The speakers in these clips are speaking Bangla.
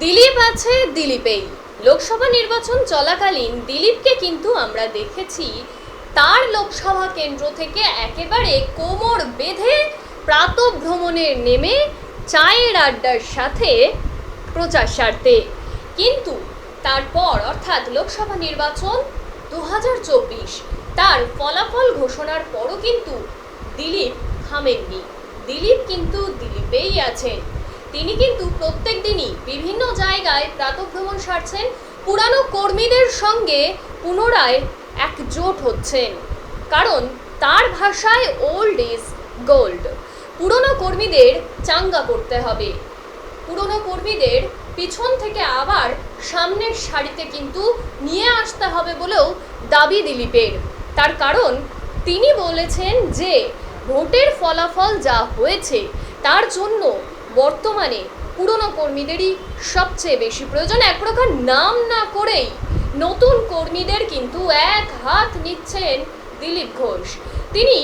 দিলীপ আছে দিলীপেই। লোকসভা নির্বাচন চলাকালীন দিলীপকে কিন্তু আমরা দেখেছি তার লোকসভা কেন্দ্র থেকে একেবারে কোমর বেঁধে প্রাতঃভ্রমণে নেমে চায়ের আড্ডার সাথে প্রচার সারতে। কিন্তু তারপর অর্থাৎ লোকসভা নির্বাচন 2024 তার ফলাফল ঘোষণার পরও কিন্তু দিলীপ থামেননি। দিলীপ কিন্তু দিলীপেই আছেন। তিনি কিন্তু প্রত্যেক দিনই বিভিন্ন জায়গায় প্রাতঃভ্রমণ সারছেন, পুরানো কর্মীদের সঙ্গে পুনরায় একজোট হচ্ছেন। কারণ তার ভাষায় ওল্ড ইজ গোল্ড। পুরনো কর্মীদের চাঙ্গা করতে হবে, পুরনো কর্মীদের পিছন থেকে আবার সামনের সারিতে কিন্তু নিয়ে আসতে হবে বলেও দাবি দিলীপের। তার কারণ তিনি বলেছেন যে ভোটের ফলাফল যা হয়েছে তার জন্য বর্তমানে পুরনো কর্মীদেরই সবচেয়ে বেশি প্রয়োজন। এক প্রকার নাম না করেই নতুন কর্মীদের কিন্তু এক হাত নিচ্ছেন দিলীপ ঘোষ। তিনি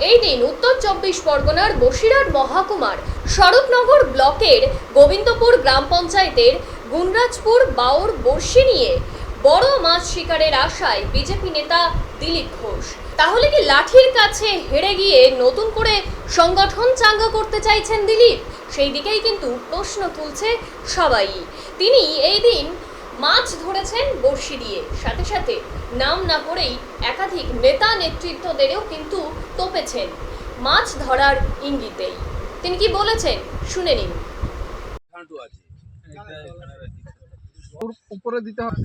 এই দিন উত্তর 24 পরগনার বসিরহাট মহকুমার স্বরূপনগর ব্লকের গোবিন্দপুর গ্রাম পঞ্চায়েতের গুনরাজপুর বাউর বর্ষি নিয়ে বড় মাছ শিকারের আশায় বিজেপি নেতা দিলীপ ঘোষ। তাহলে কি লাঠির কাছে হেরে গিয়ে নতুন করে সংগঠন চাঙ্গা করতে চাইছেন দিলীপ? সেই দিকেই কিন্তু প্রশ্ন তুলছে সবাই। তিনি এই দিন মাছ ধরেছেন বড়শি দিয়ে, সাথে সাথে নাম না করেই একাধিক নেতা নেতৃত্বদেরও কিন্তু তোপেছেন মাছ ধরার ইঙ্গিতেই। তিনি কি বলেছেন শুনে নিন। উপরে দিতে হবে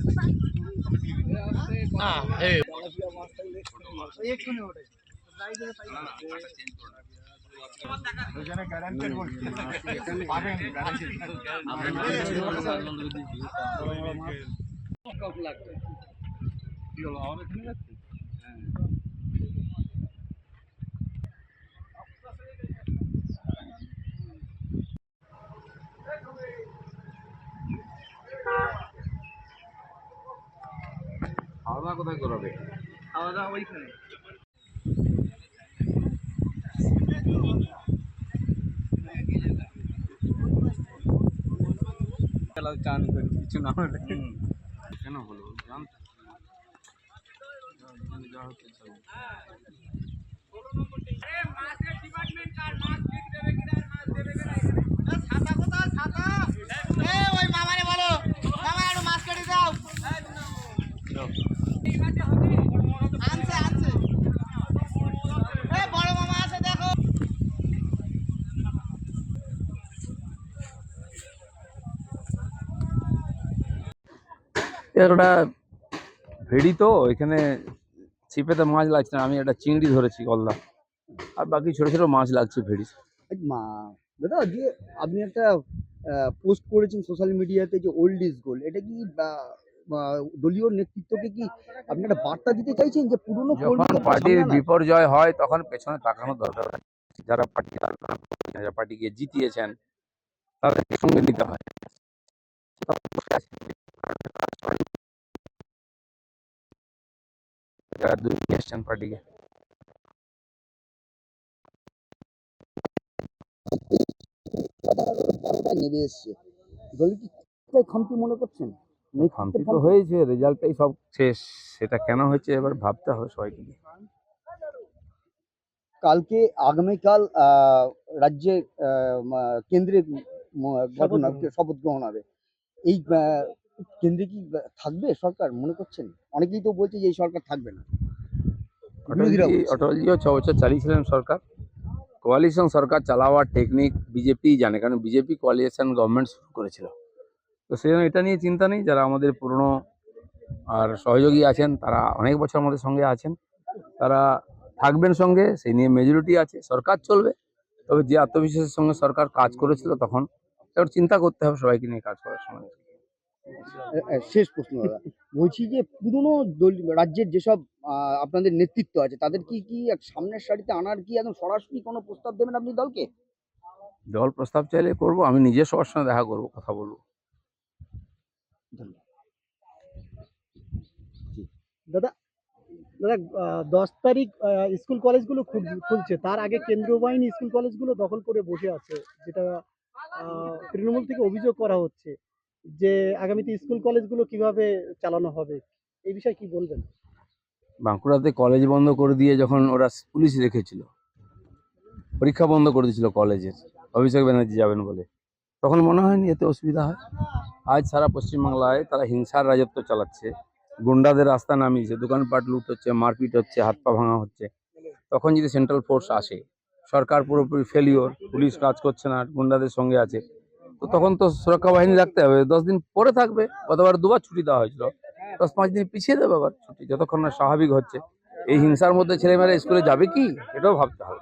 খাওয়া দাওয়া কোথায় করাবে? খাওয়া দাওয়া ওইখানে। চান করে কিছু না হলে কেন হলো জানতে যা হচ্ছে একটা ভেড়ি তো এখানে ছিপেতে মাছ লাগছে না, আমি একটা চিংড়ি ধরেছি গলদা, আর বাকি ছোট ছোট মাছ লাগছে ভেড়ি। দাদা যে আপনি একটা পোস্ট করেছেন সোশ্যাল মিডিয়াতে যে ওল্ড ইজ গোল্ড, এটা কি দলীয় নেতৃত্বকে কি আপনি একটা বার্তা দিতে চাইছেন যে পুরনো যখন পার্টির বিপর্যয় হয় তখন পেছনে তাকানো দরকার হয়। যারা পার্টি যারা পার্টিকে জিতিয়েছেন তাদেরকে সঙ্গে নিতে হয়। যারা দুর্নীতি এসছেন পার্টিকে, নেমে এসছে, দল কি খামতি মনে করছেন? খামতি তো হয়েছে, রেজাল্টটাই সব শেষ। সেটা কেন হয়েছে এবার ভাবতে হবে সবাইকে নিয়ে। কালকে আগামীকাল রাজ্যে কেন্দ্রে শপথ গ্রহণ হবে। এই কেন্দ্রে কি থাকবে সরকার মনে করছেন? অনেকেই তো বলছে যে এই সরকার থাকবে না। অটলজিও 6 বছর চালিয়েছিলেন সরকার। কোয়ালিশন সরকার চালাওয়ার টেকনিক বিজেপি জানে, কারণ বিজেপি কোয়ালিশন গভর্নমেন্ট শুরু করেছিল। তো সেই জন্য এটা নিয়ে চিন্তা নেই। যারা আমাদের পুরনো আর সহযোগী আছেন তারা অনেক বছর আমাদের সঙ্গে আছেন, তারা থাকবেন সঙ্গে, সেই নিয়ে মেজরিটি আছে, সরকার চলবে। তবে যে আত্মবিশ্বাসের সঙ্গে সরকার কাজ করেছিল তখন এবার চিন্তা করতে হবে সবাইকে নিয়ে কাজ করার সময়। শেষ প্রশ্ন দাদা, বলছি যে পুরনো রাজ্যের যেসব আপনাদের নেতৃত্ব আছে তাদের কি কি সামনের সারিতে আনার কি একদম সরাসরি কোনো প্রস্তাব দেবেন আপনি দলকে? দল প্রস্তাব চাইলে করব, আমি নিজে সবার সঙ্গে দেখা করবো, কথা বলবো। দাদা দাদা 10 তারিখ স্কুল কলেজগুলো খুলছে, তার আগে কেন্দ্রীয় বাহিনী স্কুল কলেজগুলো দখল করে বসে আছে, যেটা তৃণমূল থেকে অভিযোগ করা হচ্ছে। যে আগামীতে স্কুল কলেজগুলো কিভাবে চালানো হবে, এই বিষয়ে কি বলবেন? বাঁকুড়াতে কলেজ বন্ধ করে দিয়ে যখন ওরা পুলিশ রেখেছিল, পরীক্ষা বন্ধ করে দিয়েছিল কলেজের, অভিষেক ব্যানার্জি যাবেন বলে, তখন মনে হয়নি এতে অসুবিধা হয়। আজ সারা পশ্চিমবাংলায় তারা হিংসার রাজত্ব চালাচ্ছে, গুন্ডাদের রাস্তা নামিয়েছে, দোকানপাট লুট হচ্ছে, মারপিট হচ্ছে, হাত পা ভাঙা হচ্ছে। তখন যদি সেন্ট্রাল ফোর্স আসে, সরকার পুরোপুরি ফেলিওর, পুলিশ কাজ করছে না, গুন্ডাদের সঙ্গে আছে, তো তখন তো সুরক্ষা বাহিনী রাখতে হবে। 10 দিন পরে থাকবে, গতবার 2বার ছুটি দেওয়া হয়েছিল, 10-5 দিন পিছিয়ে দেবে আবার ছুটি, যতক্ষণ না স্বাভাবিক হচ্ছে। এই হিংসার মধ্যে ছেলেমেয়েরা স্কুলে যাবে কি, এটাও ভাবতে হবে।